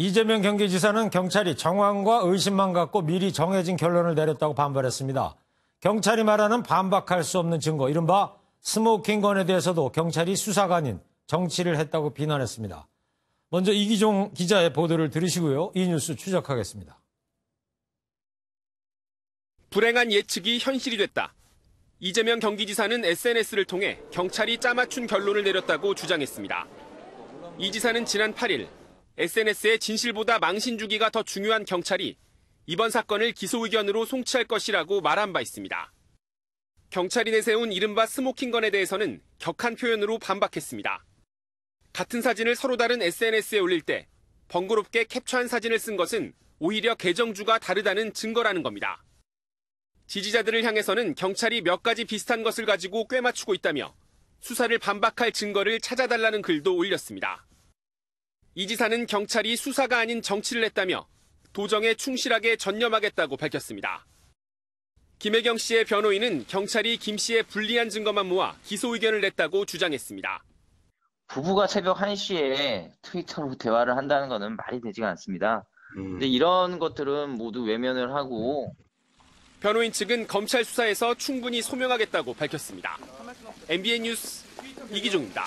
이재명 경기지사는 경찰이 정황과 의심만 갖고 미리 정해진 결론을 내렸다고 반발했습니다. 경찰이 말하는 반박할 수 없는 증거, 이른바 스모킹건에 대해서도 경찰이 수사가 아닌 정치를 했다고 비난했습니다. 먼저 이기종 기자의 보도를 들으시고요. 이 뉴스 추적하겠습니다. 불행한 예측이 현실이 됐다. 이재명 경기지사는 SNS를 통해 경찰이 짜맞춘 결론을 내렸다고 주장했습니다. 이 지사는 지난 8일 SNS에 진실보다 망신 주기가 더 중요한 경찰이 이번 사건을 기소 의견으로 송치할 것이라고 말한 바 있습니다. 경찰이 내세운 이른바 스모킹건에 대해서는 격한 표현으로 반박했습니다. 같은 사진을 서로 다른 SNS에 올릴 때 번거롭게 캡처한 사진을 쓴 것은 오히려 계정주가 다르다는 증거라는 겁니다. 지지자들을 향해서는 경찰이 몇 가지 비슷한 것을 가지고 꿰맞추고 있다며 수사를 반박할 증거를 찾아달라는 글도 올렸습니다. 이 지사는 경찰이 수사가 아닌 정치를 했다며 도정에 충실하게 전념하겠다고 밝혔습니다. 김혜경 씨의 변호인은 경찰이 김 씨의 불리한 증거만 모아 기소 의견을 냈다고 주장했습니다. 부부가 새벽 1시에 트위터로 대화를 한다는 것은 말이 되지가 않습니다. 근데 이런 것들은 모두 외면을 하고. 변호인 측은 검찰 수사에서 충분히 소명하겠다고 밝혔습니다. MBN 뉴스 이기종입니다.